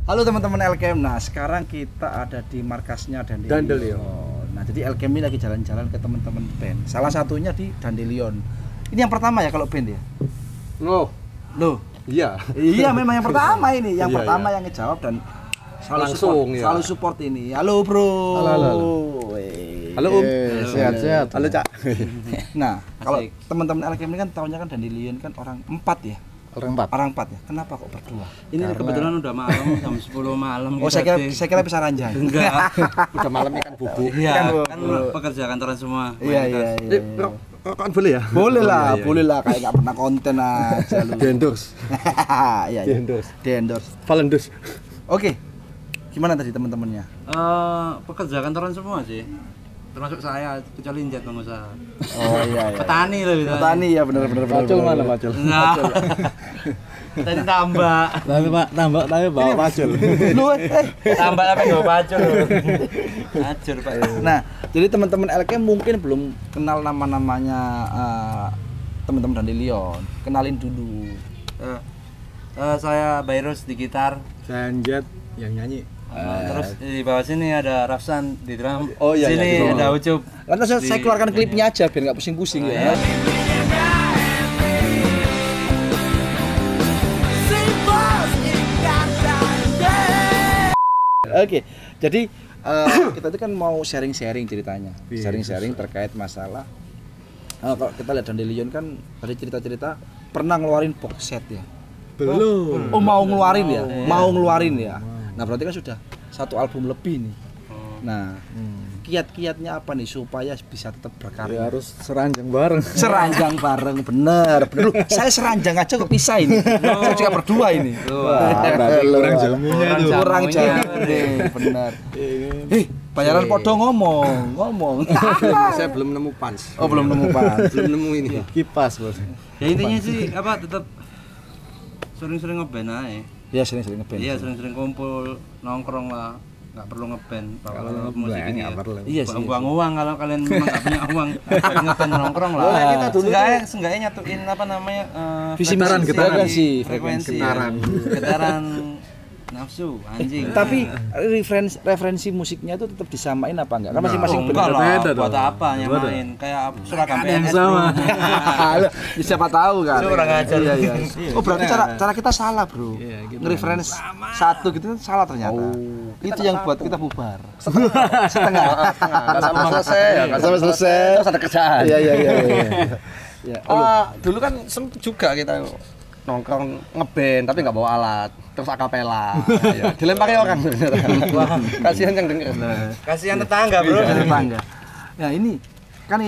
Halo teman-teman LKM. Nah, sekarang kita ada di markasnya Dandelion. Nah, jadi LKM ini lagi jalan-jalan ke teman-teman band. Salah satunya di Dandelion. Ini yang pertama ya kalau band ya? Loh, iya. Iya, memang yang pertama ini. Yang Iya, pertama iya. yang ngejawab dan selalu Langsung, support, ya. selalu support ini. Halo, Bro. Halo. Halo, Sehat-sehat. Halo, Cak. Nah, kalau teman-teman LKM ini kan tahunya kan Dandelion kan orang 4 ya? Orang 4. Orang 4 ya. Kenapa kok berdua? Ini kebetulan udah malam, jam 10 malam. Oh, saya kira bisa ranjang. Enggak. Udah malam ikan bubuk. Iya, kan pekerja kantoran semua. Iya. Kan boleh ya? Boleh lah, boleh lah, kayak nggak pernah konten aja lu. Di-endorse. Iya. Di-endorse. Valendus. Oke. Gimana tadi teman-temannya? Pekerja kantoran semua sih. Termasuk saya, kecuali Injat pengusaha. Oh iya. Petani loh gitu. Petani ya benar. Pacul mana pacul? Enggak. Tadi tambah. Tapi bawa pacul. Lu Tambah apa enggak pacul. Acur, Pak. Nah, jadi teman-teman LK mungkin belum kenal nama-namanya teman-teman Dandelion. Kenalin dulu. Saya Bayrus di gitar. Saya Anjat yang nyanyi. Terus di bawah sini ada Rafsan di drum. Oh, iya, Sini iya, ada Ucup. Lantas saya keluarkan klipnya aja biar nggak pusing-pusing ya. Oke, jadi kita itu kan mau sharing-sharing ceritanya, sharing-sharing terkait masalah. Kalau kita lihat Dandelion kan tadi cerita-cerita pernah ngeluarin box set ya. Belum. Oh mau ngeluarin ya, mau ngeluarin ya. Nah berarti kan sudah satu album lebih nih. Nah kiat-kiatnya apa nih supaya bisa tetap Ya berkarya? harus seranjang bareng. Seranjang bareng, bener. Loh, saya seranjang aja kok pisah ini. Saya juga berdua ini. Berarti kurang jamunya tuh. Kurang jamu deh, bener. Bayaran podo ngomong. Saya belum nemu pans. Oh belum nemu Pak. Belum nemu ini. Kipas, Bos. Ya intinya sih apa tetap sering-sering ngeband aja. Ya sering-sering ngeband. Iya sering-sering kumpul nongkrong lah, nggak perlu ngeband kalau musik ini ya. Iya sih. Buang uang kalau kalian memang nggak punya uang ngeband nongkrong lah. Boleh, kita dulu Seenggaknya nyatuin apa namanya Visi misi frekuensi. getaran nafsu anjing. Tapi referensi musiknya itu tetap disamain apa enggak? Kan masing-masing enggak lah, beda dong. buat apa nyamain kayak seragam yang PNS sama. Siapa tahu kan. Kurang ajar. Iya. Oh berarti cara kita salah bro. Nge-reference satu gitu kan salah ternyata. Itu yang buat kita bubar. Setengah. Enggak sampai selesai ya, Nggak sampai selesai. Terus ada kerjaan. Iya. Ya. Dulu kan sempet juga kita nongkrong ngeband tapi nggak bawa alat, terus akapela. Ya, dilempari orang. Kasihan yang denger. Kasihan tetangga bro. Tetangga. Nah ini kan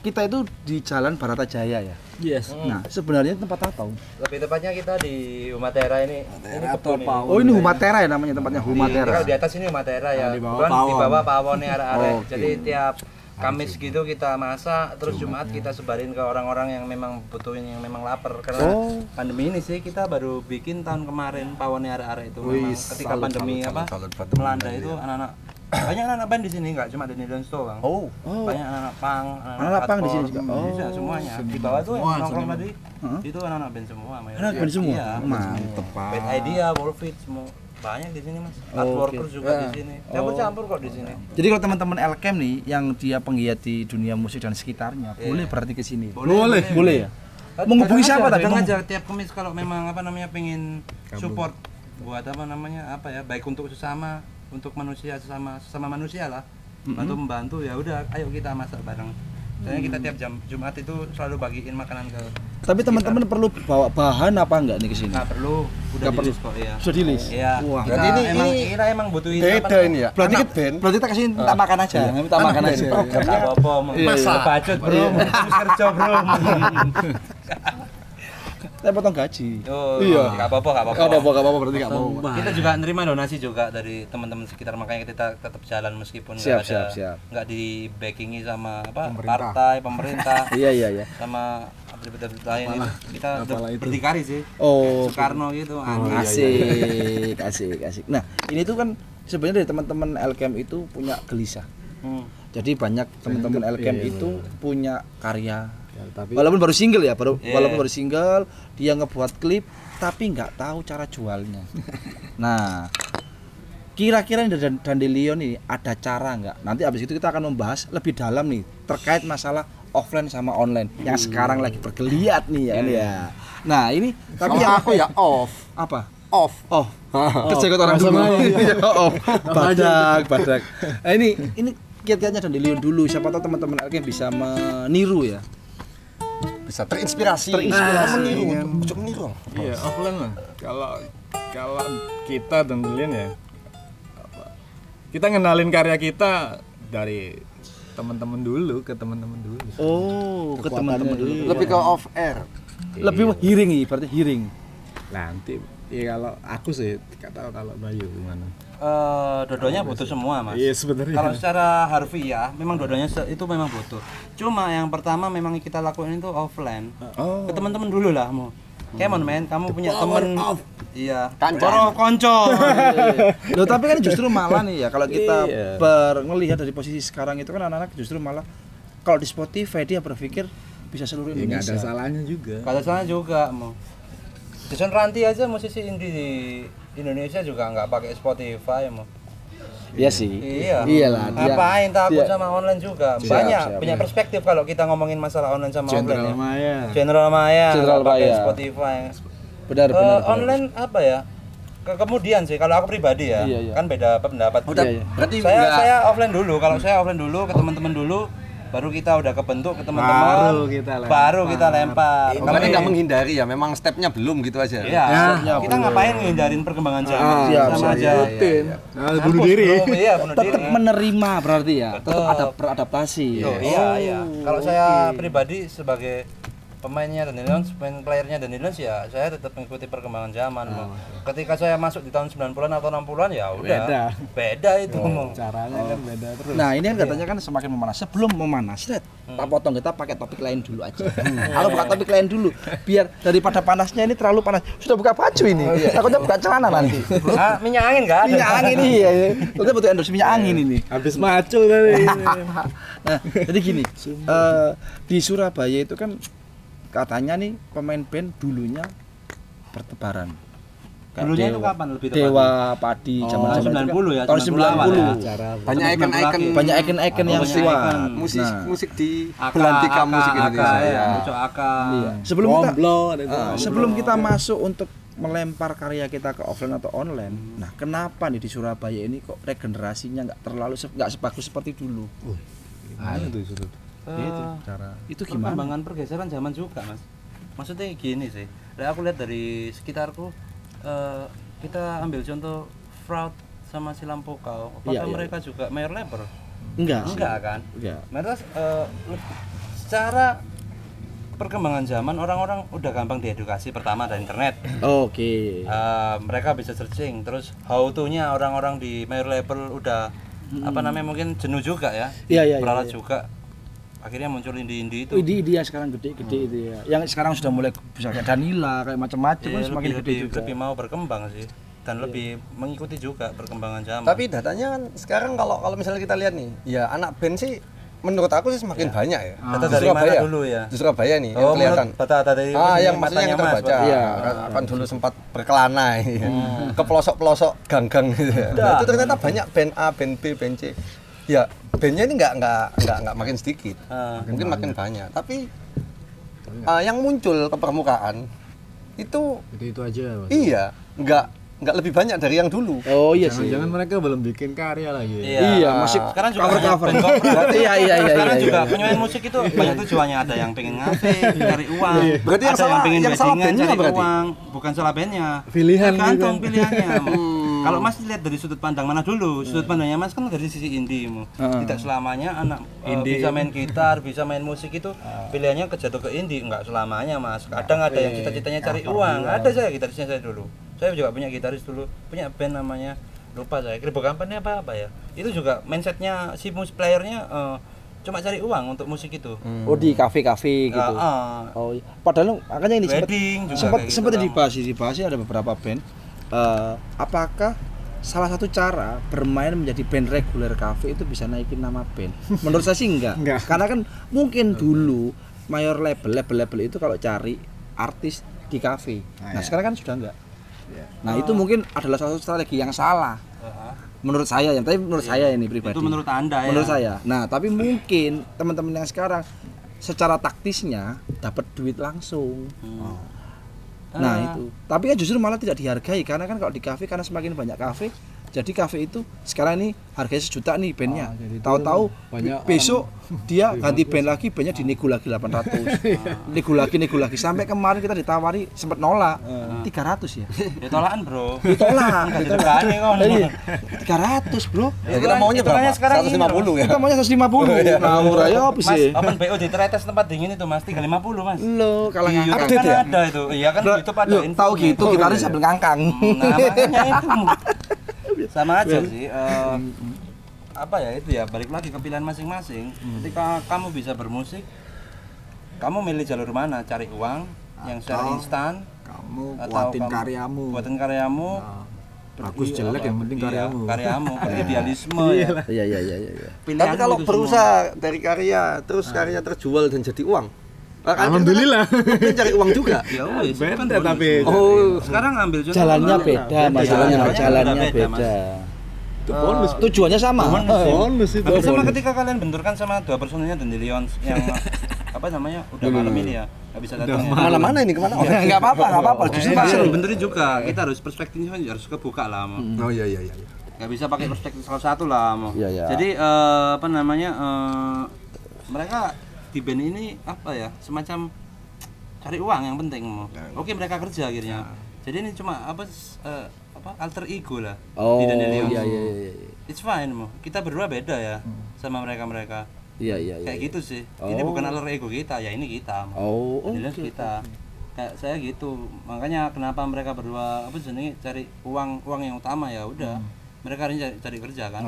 kita itu di Jalan Baratajaya ya. Yes. Nah sebenarnya tempat apa? Lebih tepatnya kita di Humatera ini kebun ini. Oh ini Humatera ya namanya tempatnya Humatera. Kalau di atas ini Humatera ya. Di bawah Bukan pawon. di bawah pawon nih arek-arek. Oke. Jadi tiap Kamis gitu kita masak, terus Jumat kita sebarin ke orang-orang yang memang butuhin, yang memang lapar. Karena pandemi ini sih kita baru bikin tahun kemarin pawonnya arek-arek itu. Memang ketika pandemi melanda itu anak-anak banyak anak-anak band di sini, nggak cuma Dandelion Store, Bang. Banyak anak-anak punk, Anak-anak punk di sini juga? Bisa semuanya. Di bawah tuh yang nongkrong tadi, itu anak-anak band semua. Anak band semua? Iya. Mantep Pak. Bad Idea, Wolfit semua. Banyak di sini Mas. Art workers juga di sini. Campur-campur kok di sini. Jadi kalau teman-teman LKM nih yang dia penggiat di dunia musik dan sekitarnya, boleh berarti ke sini. Boleh ya. Menghubungi siapa tadi? Datang aja tiap Kamis kalau memang apa namanya pengen support buat apa namanya apa ya, baik untuk sesama, untuk manusia sesama manusia lah. Bantu membantu ya udah ayo kita masak bareng. Soalnya kita tiap jam Jumat itu selalu bagiin makanan ke. Tapi teman-teman perlu bawa bahan apa enggak nih ke sini? Nggak perlu, udah Nggak perlu. di-list kok ya. Sudah di-list? Iya. Wah, Kita berarti kita emang butuhin Beda ini ya. Berarti Anak kita, band. berarti kita kasih minta makan aja. Minta makan band, aja. programnya apa masak budget bro, kerja bro. Saya potong gaji. Oh, Iya. nggak apa-apa. Enggak apa-apa berarti enggak mau. Kita juga nerima donasi juga dari teman-teman sekitar, makanya kita tetap jalan meskipun Siap. nggak di backingi sama apa partai pemerintah Iya. sama berita-berita lain itu kita berdikari sih. Oh, Soekarno gitu. asik. Nah, ini tuh kan sebenarnya dari teman-teman LKM itu punya gelisah. Jadi banyak teman-teman LKM itu punya karya Ya, tapi Walaupun baru single ya, Iya. walaupun baru single, dia ngebuat klip tapi nggak tahu cara jualnya. Nah, kira-kira di Dandelion ini ada cara nggak? Nanti abis itu kita akan membahas lebih dalam nih terkait masalah offline sama online yang sekarang lagi bergeliat nih ya. Kan ya. Nah ini tapi Kalau yang aku ya off. apa? Off. Oh, terus orang dulu. Oh, badak. Nah, ini kiat-kiatnya Dandelion dulu. Siapa tahu teman-teman LKM bisa meniru ya. Bisa terinspirasi. Meniru. Cuma meniru. iya offline lah. Kalau kita Dandelion ya kita ngenalin karya kita dari teman-teman dulu ke teman-teman dulu. Oh, ke teman-teman dulu. Lebih ke off air. Lebih hearing nih, berarti hearing. Nanti ya kalau aku sih nggak tahu kalau Bayu gimana. Dua-duanya butuh semua, Mas. Iya sebenarnya. Kalau secara harfiah memang dua-duanya itu memang butuh. Cuma yang pertama memang kita lakuin itu offline. Ke teman-teman dulu lah mau. Come on man, kamu punya teman. Iya. Coro konco. Loh, tapi kan justru malah nih ya kalau kita melihat dari posisi sekarang itu kan anak-anak justru malah kalau di Spotify dia berpikir bisa seluruh Ya, nggak Indonesia. ada salahnya juga. Kalau sana juga mau. Jason Ranti aja musisi indie di Indonesia juga nggak pakai Spotify mau. Iya sih. Iya. Iyalah dia. Ngapain takut dia- sama online juga. Siap, Banyak siap, punya perspektif kalau kita ngomongin masalah online sama General offline ya. Maya. General Maya, General nggak pakai Maya. Spotify. Benar. Online apa ya? Kemudian sih kalau aku pribadi ya, Iya, iya. kan beda pendapat. Udah, Iya, iya. berarti Saya offline dulu. Kalau saya offline dulu ke teman-teman dulu, baru kita udah kebentuk ke teman-teman. Baru kita lempar. berarti nggak menghindari ya, memang stepnya belum gitu aja. Iya. Kita ngapain ngehindarin perkembangan zaman? siap, Sama siap. aja. Bunuh diri. Iya, bunuh diri. Tetap menerima berarti ya. Tetap ada beradaptasi. Oh, iya. Kalau saya pribadi sebagai pemainnya Dandelion, playernya Dandelion ya saya tetap mengikuti perkembangan zaman. Mau. Ketika saya masuk di tahun 90-an atau 60-an ya udah. Beda itu. Mau. Caranya kan beda terus. Nah ini kan katanya kan semakin memanas. Sebelum memanas, Red, tak potong kita pakai topik lain dulu aja. Kalau buka topik lain dulu, biar daripada panasnya ini terlalu panas. Sudah buka baju ini, takutnya buka celana nanti. Minyak angin nggak ada. Minyak angin ini ya, kita butuh endorse minyak angin ini. Habis macul tadi. Nah, jadi gini, di Surabaya itu kan katanya nih pemain band dulunya bertebaran. Kayak Dulunya itu kapan lebih tepatnya? Dewa Padi zaman-zaman itu 90 ya, tahun 90 awal ya. 90. Banyak icon-icon, Banyak icon-icon yang banyak kuat. icon. musik di belantika musik Indonesia ya. Muncul Aka. Iya. Sebelum kita Romblo. masuk untuk melempar karya kita ke offline atau online, nah kenapa nih di Surabaya ini kok regenerasinya nggak terlalu nggak sebagus seperti dulu? Gimana tuh sudut? Itu gimana? Perkembangan pergeseran zaman juga, Mas. Maksudnya gini sih. Aku lihat dari sekitarku, kita ambil contoh Fraud sama Silam Pokal. Apakah Iya, iya. mereka juga mayor labor? Enggak Kan? Enggak. Mereka secara perkembangan zaman orang-orang udah gampang diedukasi pertama dari internet. Oke. Mereka bisa searching, terus how to-nya orang-orang di mayor label udah apa namanya mungkin jenuh juga ya. Iya, Beralat juga. Akhirnya muncul indie-indie itu. Dia sekarang gede-gede itu ya. Yang sekarang sudah mulai bisa kayak Danila, kayak macam-macam kan Iya, semakin gede juga. lebih mau berkembang sih dan lebih mengikuti juga perkembangan zaman. Tapi datanya kan sekarang kalau misalnya kita lihat nih, ya anak band sih menurut aku sih semakin banyak ya. Data Di dari mana Surabaya. dulu ya? Di Surabaya nih yang kelihatan. Data dari Yang maksudnya yang matanya, Mas, terbaca. Iya. Kan dulu sempat berkelana ya. Ke pelosok-pelosok gang-gang gitu ya. Nah, itu ternyata banyak band A, band B, band C. Ya, bandnya ini nggak makin sedikit. Mungkin makin banyak. Tapi yang muncul ke permukaan itu Itu aja. Mas. iya, nggak lebih banyak dari yang dulu. Oh iya sih. Jangan mereka belum bikin karya lagi. Iya, masih sekarang juga cover-cover. band kopral. Iya. Sekarang juga penyuain musik itu banyak tujuannya, ada yang pengen ngafe, cari uang. Berarti yang ada salah- pengen yang salah weddingan, bandnya cari berarti? uang, bukan salah bandnya. Pilihan Tergantung juga. pilihannya. Kalau Mas lihat dari sudut pandang mana dulu? Sudut pandangnya Mas kan dari sisi indie. Tidak selamanya anak bisa main gitar, bisa main musik itu pilihannya kejatuh ke indie. Enggak selamanya, Mas. Kadang ada yang cita-citanya cari uang. Ada saya gitarisnya saya dulu. Saya juga punya gitaris dulu, punya band namanya lupa saya. Kribo Company apa ya? Itu juga mindsetnya si musik playernya cuma cari uang untuk musik itu. Oh di kafe-kafe gitu. Oh iya. Padahal makanya ini Wedding juga sempat kayak sempat gitu, dibahas ada beberapa band. Apakah salah satu cara bermain menjadi band reguler kafe itu bisa naikin nama band? Menurut saya sih enggak. Karena kan mungkin dulu mayor label itu kalau cari artis di kafe. Nah, sekarang kan sudah enggak. Nah, itu mungkin adalah salah satu strategi yang salah. Menurut saya ya, tapi menurut saya ini pribadi. Itu menurut Anda ya. Menurut saya. Nah, tapi mungkin teman-teman yang sekarang secara taktisnya dapat duit langsung. Nah, itu. Tapi kan justru malah tidak dihargai karena kan kalau di kafe karena semakin banyak kafe, jadi kafe itu sekarang ini harganya 1 juta nih bandnya. Tahu-tahu besok dia ganti band lagi, bandnya dinego lagi 800. nego lagi sampai kemarin kita ditawari sempat nolak 300 ya. Ditolakan, Bro. Ditolak. Ditolakane kon. 300, Bro. Ya, kita maunya berapa? Sekarang 150 ya. Kita maunya 150. Ngawur aja apa Mas, sih? open BO di Tretes tempat dingin itu Mas 350 Mas. Lo kalau Iya, ngangkat kan ya. ada itu. Iya kan itu pada Loh, tahu gitu kita harus sambil ngangkang. Nah, makanya itu sama aja sih. Apa ya itu ya balik lagi ke pilihan masing-masing. Ketika kamu bisa bermusik, kamu milih jalur mana? Cari uang yang secara instan, Kamu atau buatin kamu karyamu. buatin karyamu, Bagus jelek yang penting karyamu. Karyamu, idealisme ya. Iya. Pilihan Tapi kalau itu berusaha dari karya, terus karya terjual dan jadi uang. Alhamdulillah. Kan cari uang juga. semua. Ya wes, itu kan Beda bonus. tapi Oh, Sekarang ambil contoh Jalannya mana? beda, Mas. Jalannya Jalannya beda, Mas. beda. itu bonus. Tujuannya sama. Bonus itu. Hampir sama ketika kalian benturkan sama 2 personilnya Dandelions yang apa namanya udah malam ini ya nggak bisa datang ya. kemana-mana ini kemana? Enggak apa-apa. Justru Kita seru. benturin juga kita harus perspektifnya harus kebuka lah mau. Oh iya. Nggak bisa pakai perspektif salah satu lah mau. Iya. Jadi apa namanya mereka di band ini apa ya semacam cari uang yang penting mau. Oke mereka kerja akhirnya. Jadi ini cuma apa alter ego lah Oh, di Dandelions. iya. It's fine mau. Kita berdua beda ya sama mereka. Iya. Kayak gitu sih. Ini bukan alter ego kita, ya ini kita. Oh, Dandelions kita. Kayak saya gitu. Makanya kenapa mereka berdua apa jenenge cari uang yang utama ya udah. Mereka hari ini cari kerja kan.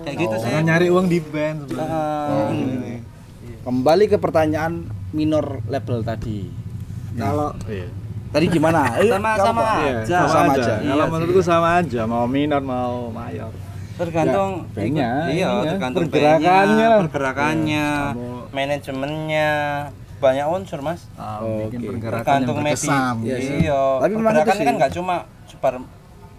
Kayak gitu sih. Karena nyari uang di band sebenarnya. Kembali ke pertanyaan minor label tadi. Kalau Tadi gimana? Sama iya, aja. sama aja. Iya Kalau sih. menurutku sama aja, mau minor mau mayor. Tergantung bandnya, iya, ini ya, tergantung pergerakannya. bandnya, pergerakannya, Kamu- manajemennya, banyak unsur mas. Bikin Oke. pergerakan Tergantung yang media. berkesan. Iya. Tapi memang itu Pergerakan sih. kan nggak cuma super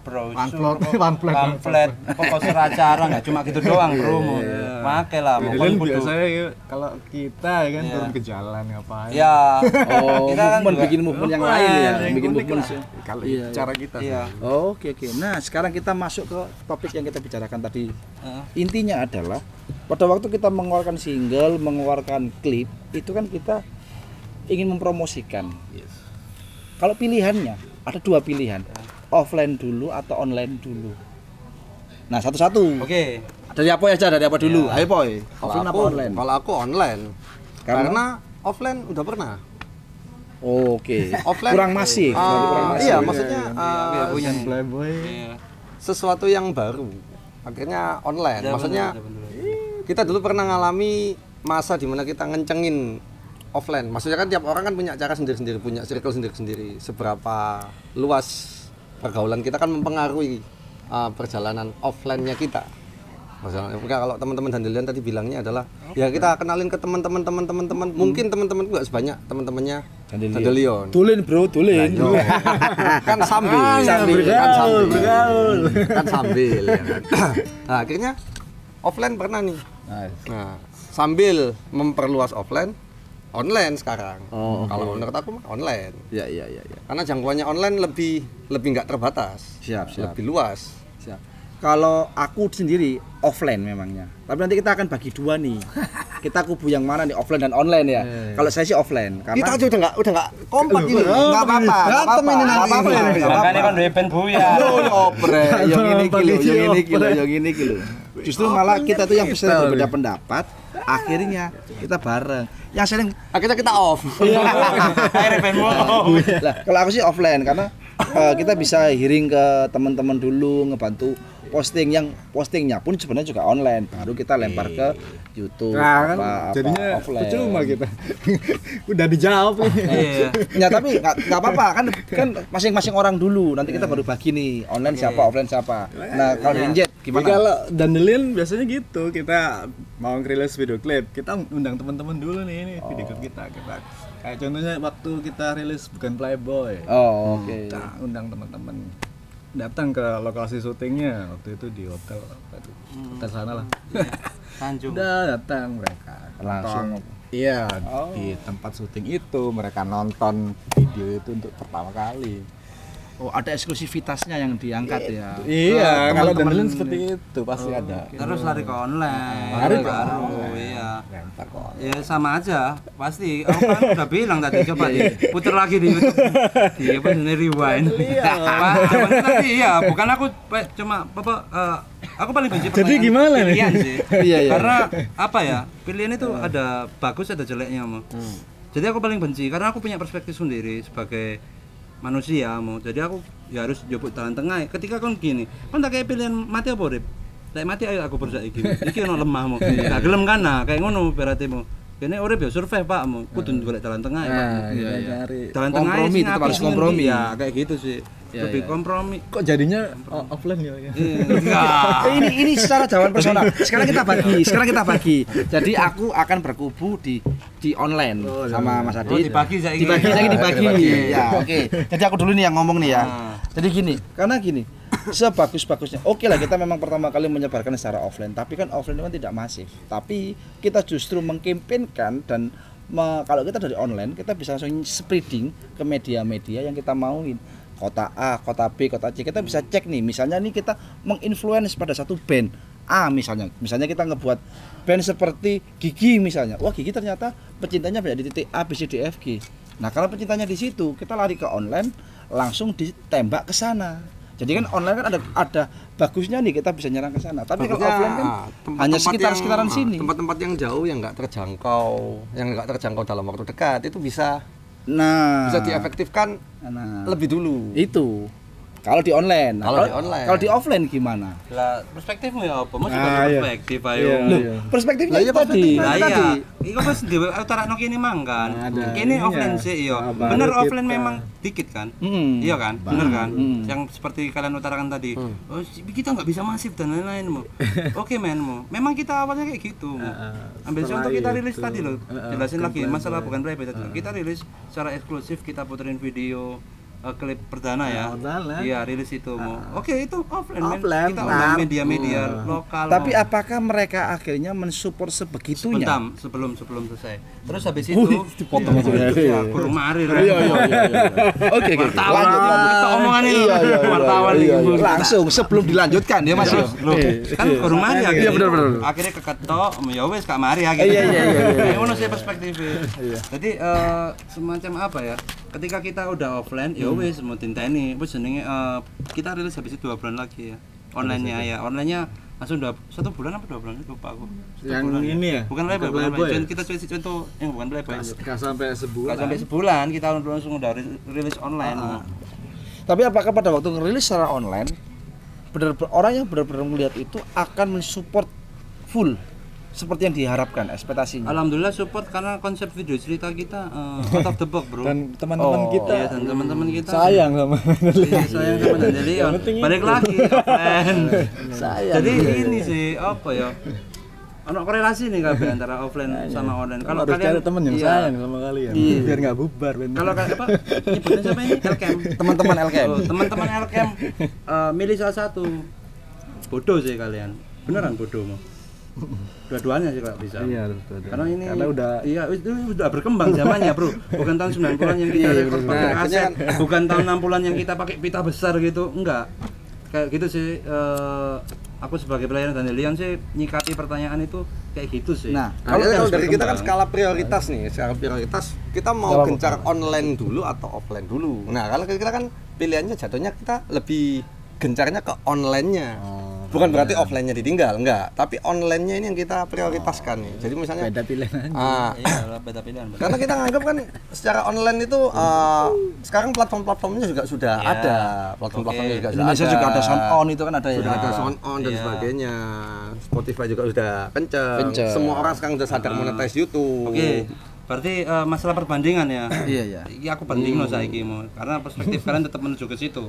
brosur, Pamflet. poster acara nggak cuma gitu doang bro. Make lah, mau Kalian kudu. biasanya ya, kalau kita ya kan Iya. turun ke jalan ngapain? Ya. Oh, Kita kan movement, juga- bikin movement yang lain ya, yang bikin unik movement. lah. Kalau Iya, cara kita sih. Iya. Oke. Nah, sekarang kita masuk ke topik yang kita bicarakan tadi. Heeh. Intinya adalah pada waktu kita mengeluarkan single, mengeluarkan klip, itu kan kita ingin mempromosikan. Kalau pilihannya ada 2 pilihan, offline dulu atau online dulu. Nah, satu-satu. Oke. Dari apa aja? Dari apa dulu? Ayo, Poy. Offline apa online? Kalau aku online. Karena offline udah pernah. Oke. Offline Kurang masif. kurang masif. Iya, maksudnya punya Playboy. Iya. sesuatu yang baru. Akhirnya online. Ya, Maksudnya bener. kita dulu pernah ngalami masa dimana kita ngencengin offline. Maksudnya kan tiap orang kan punya cara sendiri-sendiri, punya circle sendiri-sendiri. Seberapa luas pergaulan kita kan mempengaruhi perjalanan offline-nya kita. Maksudnya kalau teman-teman Dandelion tadi bilangnya adalah ya kita kenalin ke teman-teman, mungkin teman-teman enggak sebanyak teman-temannya Dandelion. Tulin, Bro, tulin. Kan sambil kan sambil ya kan. Nah, akhirnya offline pernah nih. Nah, sambil memperluas offline, online sekarang. Kalau menurut aku mah online. Iya. Karena jangkauannya online lebih nggak terbatas. Siap. Lebih luas. Siap. Kalau aku sendiri offline memangnya. Tapi nanti kita akan bagi 2 nih. Kita kubu yang mana nih, offline dan online ya. Kalau saya sih offline karena Kita aja udah nggak kompak ini. enggak apa-apa. Berantem ini nanti. Makanya kan band buya. Yang ini kilo. Justru malah kita tuh yang bisa berbeda pendapat, akhirnya kita bareng. Yang sering Akhirnya kita off. Akhirnya band lah, kalau aku sih offline karena kita bisa hearing ke teman-teman dulu, ngebantu postingnya pun sebenarnya juga online, baru kita lempar ke YouTube. Nah, kan jadinya offline. percuma kita. Udah dijawab nih. Iya. Ya tapi nggak apa-apa kan masing-masing orang dulu. Nanti kita baru bagi nih online siapa, offline siapa. Nah kalau dari Jet gimana? Kalau Dandelion biasanya gitu, kita mau ngerilis video klip, kita undang teman-teman dulu nih ini video klip kita. Kayak contohnya waktu kita rilis Bukan Playboy. Oh oke. Kita undang teman-teman datang ke lokasi syutingnya waktu itu di hotel sana lah. Tanjung. Udah datang mereka Langsung. nonton. Iya, di tempat syuting itu mereka nonton video itu untuk pertama kali. Oh ada eksklusivitasnya yang diangkat ya. Iya, kalau teman-teman Dandelion seperti itu pasti ada. Terus lari ke online. Lari ke baru, online. iya. Lempar kok. Ya sama aja, pasti. Aku kan udah bilang tadi coba puter lagi di YouTube. Iya, apa ini rewind. Pak, zaman tadi iya, bukan aku cuma aku paling benci Jadi pertanyaan gimana nih? pilihan sih. Iya. Karena apa ya? Pilihan itu ada bagus ada jeleknya, Mo. Jadi aku paling benci karena aku punya perspektif sendiri sebagai manusia, Mo. Jadi aku ya harus jupuk jalan tengah. Ketika kon gini, kon tak kayak pilihan mati apa urip? Lek mati ayo aku berusaha iki. Iki ono lemah, Mo. Gak gelem kan nah, kayak ngono berarti, Mo. Kene urip ya survive, Pak, Mo. Kudu golek jalan tengah ya, Pak. Iya, cari. Jalan tengah Kompromi, sing tetap apik harus sing kompromi. ngendi, ya kayak gitu sih. Lebih kompromi. Kok jadinya offline ya? Enggak. Ini secara jawaban personal. Sekarang kita bagi. Jadi aku akan berkubu di online sama Mas Adit. Dibagi saiki. Dibagi. Ya, oke. Jadi aku dulu nih yang ngomong nih ya. Jadi gini, karena gini, sebagus-bagusnya. Oke lah kita memang pertama kali menyebarkan secara offline, tapi kan offline itu kan tidak masif. Tapi kita justru mengkampanyekan dan kalau kita dari online kita bisa langsung spreading ke media-media yang kita mauin. Kota A, kota B, kota C, kita bisa cek nih. Misalnya nih kita menginfluence pada satu band A misalnya kita ngebuat band seperti Gigi misalnya. Wah Gigi ternyata pecintanya banyak di titik A, B, C, D, F, G. Nah karena pecintanya di situ, kita lari ke online, langsung ditembak ke sana. Jadi kan online kan ada bagusnya nih kita bisa nyerang ke sana. Tapi kalau offline kan hanya sekitaran sini. Tempat-tempat yang jauh yang nggak terjangkau dalam waktu dekat itu bisa diefektifkan lebih dulu. Itu kalau di online. Kalau di offline gimana? Lah perspektifmu ya apa? Masih perspektif ayo. Perspektifnya tadi. Lah iya. Iku wis dhewe utarakno kene mangkan. Kene offline sih iya. Bener offline memang dikit kan? Iya kan? Bener kan? Yang seperti kalian utarakan tadi. Oh, kita nggak bisa masif dan lain-lain, Mo. Oke, men, Mo. Memang kita awalnya kayak gitu, Mo. Ambil contoh kita rilis tadi loh. Jelasin lagi masalah Bukan Playboy tadi. Kita rilis secara eksklusif, kita puterin video klip perdana ya. Iya, rilis itu, Mo. Oke, itu offline. Kita undang media-media lokal. Tapi apakah mereka akhirnya mensupport sebegitunya? Sebelum selesai. Terus habis itu dipotong aja. Ya, kurang mari. Oke. Lanjut. Kita omongan ini wartawan langsung sebelum dilanjutkan ya Mas. Kan kurang mari akhirnya. Iya benar. Akhirnya keketok, ya wis gak mari akhirnya. Iya. Ngono sih perspektifnya. Jadi semacam apa ya? Ketika kita udah offline, ya wis mau tinteni, wis jenenge kita rilis habis itu 2 bulan lagi ya. Online-nya langsung udah 1 bulan apa 2 bulan lupa aku. Yang ini ya? Bukan Playboy. Kita contoh yang Bukan Playboy. Enggak sampai sebulan. Enggak sampai sebulan kita langsung udah rilis online. Tapi apakah pada waktu ngerilis secara online orang yang benar-benar melihat itu akan mensupport full seperti yang diharapkan ekspektasinya? Alhamdulillah support karena konsep video cerita kita out of the box, Bro. Dan teman-teman kita. Iya, dan teman-teman kita sayang sama sayang sama Dandelion. Balik lagi offline. Jadi ini sih apa ya? Ono korelasi nih kabeh antara offline sama online. Kalau harus kalian cari teman yang sayang sama kalian. Biar enggak bubar. Kalau kalian apa? Nyebutnya siapa ini? Elkem. Teman-teman Elkem. Teman-teman Elkem milih salah satu. Bodoh sih kalian. Beneran bodoh mau. Dua-duanya sih kalau bisa. Iya, Karena ini udah itu udah berkembang zamannya, Bro. Bukan tahun 90-an yang kita rekod pakai kaset, bukan tahun 60-an yang kita pakai pita besar gitu. Enggak. Kayak gitu sih aku sebagai pelayan Dandelion sih nyikapi pertanyaan itu kayak gitu sih. Nah, kalau dari kita kan skala prioritas nih, kita mau gencar online dulu atau offline dulu. Nah, kalau kita kan pilihannya jatuhnya kita lebih gencarnya ke online-nya. Bukan berarti offline-nya ditinggal, enggak. Tapi online-nya ini yang kita prioritaskan nih. Jadi misalnya Beda pilihan aja. Iya, beda pilihan. karena kita nganggap kan secara online itu sekarang platform-platformnya juga sudah ada. Platform-platformnya juga sudah Indonesia ada. juga ada sound on itu kan ada ya. Sudah ada sound on dan sebagainya. Spotify juga sudah kenceng. Semua orang sekarang sudah sadar monetize YouTube. Oke. Berarti masalah perbandingan ya. Iya ya. Iya aku banding loh saiki mau. Karena perspektif kalian tetap menuju ke situ.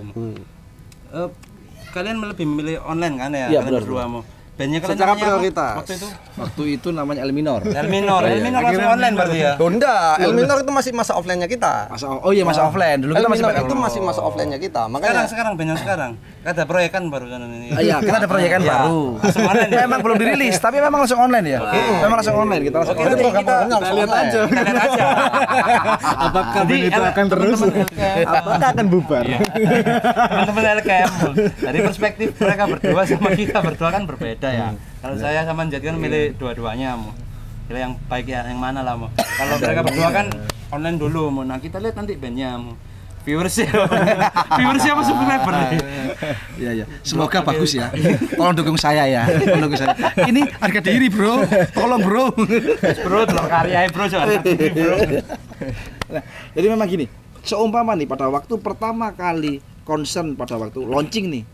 Kalian lebih memilih online kan ya? Iya, Kalian benar. berdua mau. Bandnya kalian Secara namanya apa prioritas. waktu itu? Waktu itu namanya El Minor. El Minor langsung online berarti ya. Oh, enggak, El Minor itu masih masa offline-nya kita. Masa offline. Dulu El kita masih Minor itu masih masa offline-nya kita. Makanya Sekarang band yang sekarang. Ada proyekan baru kan ini. Iya, kita ada proyekan baru. Langsung online ya? Memang belum dirilis, tapi memang langsung online ya. Memang langsung online kita langsung. Oke, online. nanti kita lihat aja. Kita lihat aja. Apakah Jadi, band itu akan terus? Apakah akan bubar? Teman-teman LKM. Dari perspektif mereka berdua sama kita berdua kan berbeda ya. Kalau saya sama Njat kan milih dua-duanya mau. Pilih yang baik ya, yang mana lah mau. Kalau mereka berdua kan online dulu mau. Nah, kita lihat nanti bandnya mau. Viewersnya apa subscriber nih? Iya iya. Semoga bagus ya. Tolong dukung saya ya. Tolong dukung saya. Ini harga diri, Bro. Tolong, Bro. Bro, delok karya bro, jangan bro. Nah, jadi memang gini. Seumpama nih pada waktu pertama kali concern pada waktu launching nih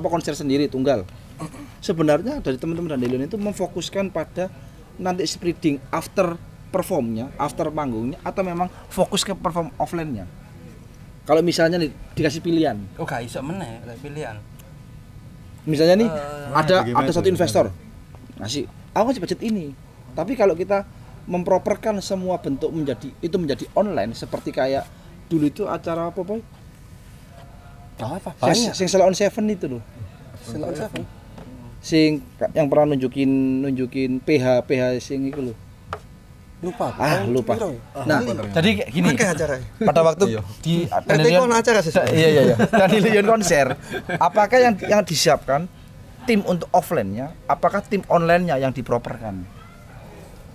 konser sendiri tunggal. Sebenarnya dari teman-teman Dandelion itu memfokuskan pada nanti spreading after performnya, after panggungnya, atau memang fokus ke perform offline-nya. Kalau misalnya nih dikasih pilihan, Oh, gak iso meneh pilihan. misalnya nih ada bagaimana satu tuh? investor ngasih, aku ngasih budget ini, tapi kalau kita memproperkan semua bentuk menjadi online seperti kayak dulu itu acara apa boy? banyak. Sing Sela on Seven itu loh. Sela on Seven. Sing yang pernah nunjukin PH sing itu loh. Lupa. Lupa. Piro? Nah, jadi kayak gini. Pakai acara. Pada waktu di Dandelion acara sih. Iya. Dandelion konser, apakah yang disiapkan tim untuk offline-nya, apakah tim online-nya yang diproperkan?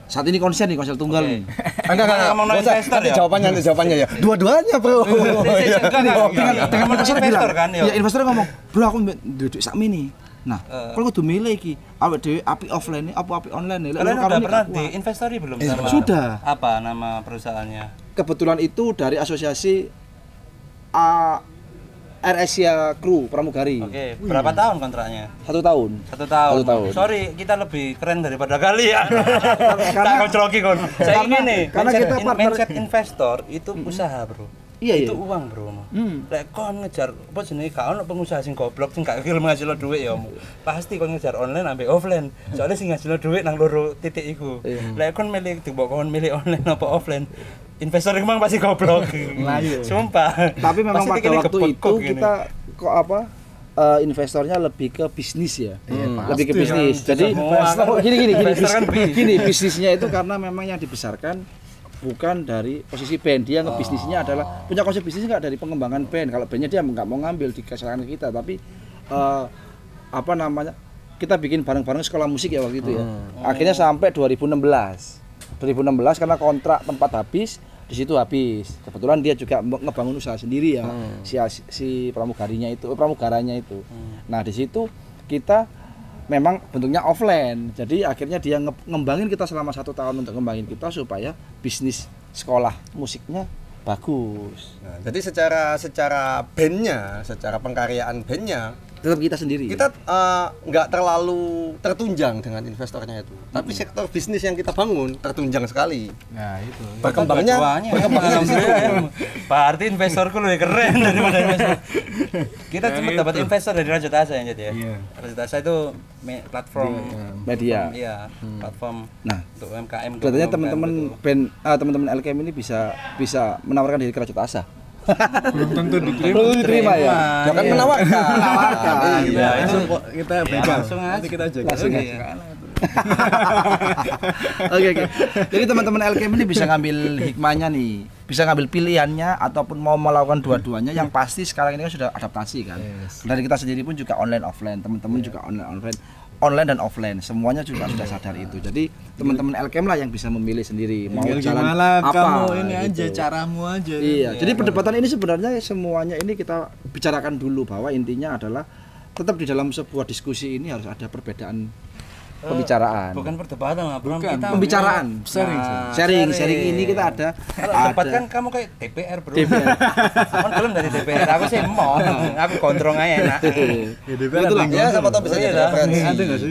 Saat ini konser tunggal nih. Enggak. Ngomong Nggak usah. investor Nanti ya? jawabannya ya. Dua-duanya, Bro. Dengan investor bilang, investor kan, ya investor ngomong, "Bro, aku duduk sak mini." Nah, kalau kudu milih iki, awake dhewe api offline apa api online. Kalian udah pernah di investori belum sama? Sudah. Apa nama perusahaannya? Kebetulan itu dari asosiasi Air Asia Crew Pramugari. Oke, berapa tahun kontraknya? 1 tahun. 1 tahun. 1 tahun. Sorry, kita lebih keren daripada kalian. Tak kocroki kon. Saya ini nih, karena kita partner- mindset investor itu usaha, Bro. Iya, Itu iya. uang, Bro. Lek kon ngejar apa jenenge gak ono pengusaha sing goblok sing gak gelem ngasilno dhuwit ya. Pasti kon ngejar online ambek offline. Soalnya sing ngasilno dhuwit nang loro titik iku. Lek kon milih mbok kon milih online apa offline, investor emang pasti goblok. Sumpah. Tapi memang Pasti pada tiketnya waktu gebek itu kok gini. kita investornya lebih ke bisnis ya. Lebih ke pasti bisnis. kan. Jadi Semua kan investor kan gini, bisnisnya itu karena memang yang dibesarkan bukan dari posisi band. Dia ngebisnisnya adalah punya konsep bisnis nggak dari pengembangan band. Kalau bandnya dia nggak mau ngambil di kesalahan kita, tapi kita bikin bareng-bareng sekolah musik ya waktu itu ya. Akhirnya sampai 2016 karena kontrak tempat habis, di situ habis. Kebetulan dia juga ngebangun usaha sendiri ya, si pramugaranya itu. Nah di situ kita memang bentuknya offline. Jadi akhirnya dia ngembangin kita selama 1 tahun untuk ngembangin kita supaya bisnis sekolah musiknya bagus. Nah, jadi secara bandnya, secara pengkaryaan bandnya, Tetap kita sendiri. kita nggak terlalu tertunjang dengan investornya itu. Tapi sektor bisnis yang kita bangun tertunjang sekali. Nah, itu. Berkembangnya di situ. Berarti investorku lebih keren daripada investor. Kita cuma dapat investor dari Raja Tasa ya, Jat ya. Iya. Raja Tasa itu platform media. Iya, platform Nah, untuk UMKM. untuk katanya UMKM teman-teman gitu. band teman-teman LKM ini bisa menawarkan diri ke Raja Tasa. Belum tentu diterima. Belum diterima ya. Jangan menawarkan. Iya, itu Kita ya, beda. langsung aja. Nanti kita jaga. Langsung Oke, aja. ya. Oke. Jadi teman-teman LKM ini bisa ngambil hikmahnya nih, bisa ngambil pilihannya ataupun mau melakukan dua-duanya. Yang pasti sekarang ini kan sudah adaptasi kan. Dari kita sendiri pun juga online offline, teman-teman juga online offline. online dan offline. Semuanya juga sudah sadar itu. Jadi teman-teman LKM lah yang bisa memilih sendiri mau jalan gimana apa. kamu ini gitu. aja caramu aja. Iya, jadi perdebatan ini sebenarnya semuanya ini kita bicarakan dulu bahwa intinya adalah tetap di dalam sebuah diskusi ini harus ada perbedaan pembicaraan. Bukan perdebatan lah, Bro. Bukan. Kita Pembicaraan. sharing ini kita ada. Kalau debat kan kamu kayak DPR, Bro. DPR. Kan belum dari DPR, aku sih mau. Aku gondrong aja enak. Ya siapa tahu bisa jadi referensi.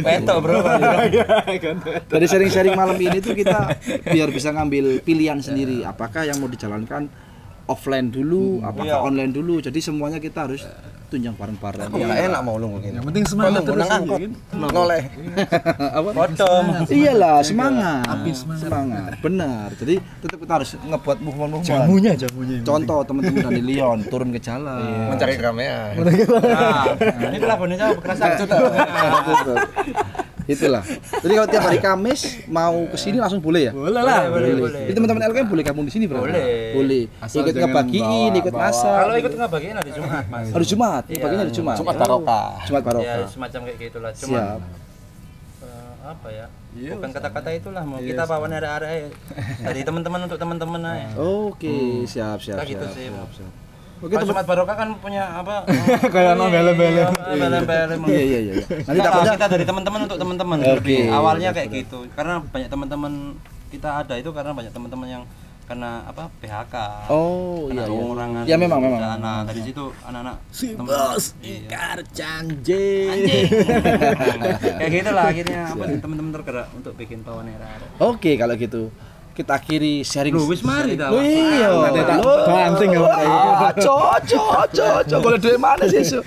Petok, Bro. Dari sharing-sharing malam ini tuh kita biar bisa ngambil pilihan sendiri. Apakah yang mau dijalankan offline dulu, apakah online dulu. Jadi semuanya kita harus tunjang bareng-bareng. Enggak enak mau lu begini. Yang penting semangat terus nang angkot. Noleh. Apa? Potong. Iyalah, semangat. Semangat. Benar. Jadi tetap kita harus ngebuat movement-movement. jamunya. Contoh teman-teman dari Lyon turun ke jalan. Mencari keramaian. Nah, ini lagunya jauh kekerasan. Itulah. Jadi kalau tiap hari Kamis mau ke sini langsung boleh ya? Boleh lah. Jadi teman-teman LKM boleh gabung di sini berarti? Boleh. Asal ikut ngebagiin, ikut masak. Kalau ikut ngebagiin hari Jumat, Mas. Hari Jumat, ngebagiin hari Jumat. Jumat barokah. Jumat Ya, barokah. semacam kayak gitulah. Cuma Siap. apa ya? Bukan kata-kata itulah, mau kita bawain arek-arek dari teman-teman untuk teman-teman aja. Oke, siap. Kayak gitu sih. Oke, Kalau Jumat Barokah kan punya apa? Kayak bele-bele. Bele-bele. Iya. Nanti Kita, takutnya kita dari teman-teman untuk teman-teman. Oke. Awalnya kayak gitu. Karena banyak teman-teman kita ada itu karena banyak teman-teman yang kena apa PHK. Oh, iya. Pengurangan. Ya memang. Nah, dari situ anak-anak Si teman- bos Iya. ingkar janji. Kayak gitu lah akhirnya apa teman-teman tergerak untuk bikin pawon era. Oke, kalau gitu kita akhiri sharing. Lu wis mari ta. Loh, iya. Nanti tak banting ya, Pak. Cocok. Boleh duit mana sih, Su?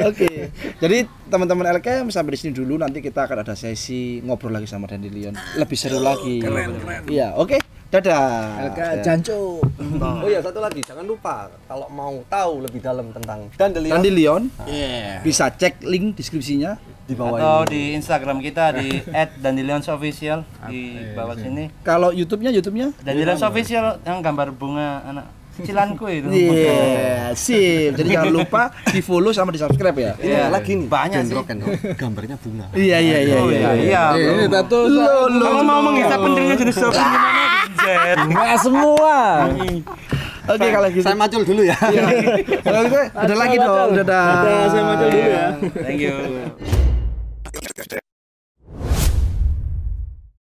Oke. Jadi teman-teman LKM sampai di sini dulu, nanti kita akan ada sesi ngobrol lagi sama Dandelion. Lebih seru lagi. Keren. Iya, oke. Dadah. Jancu. Oh iya, satu lagi, jangan lupa kalau mau tahu lebih dalam tentang Dandelion Dandelion. Iya. Bisa cek link deskripsinya di bawah Atau ini. di Instagram kita di @dandelionsofficial di bawah sini. Kalau YouTube-nya Dandelions Official yang gambar bunga anak kecilanku itu. Iya, sip. Jadi jangan lupa di-follow sama di-subscribe ya. Iya, lagi nih, banyak sih. gambarnya bunga. Iya. Oh iya. Ini tato Kalau mau menghisap pentilnya jenis apa gimana? Jet. bunga semua. Oke, kalau gitu. Saya macul dulu ya. Kalau gitu ada lagi dong. Dadah. Saya macul dulu ya. Thank you.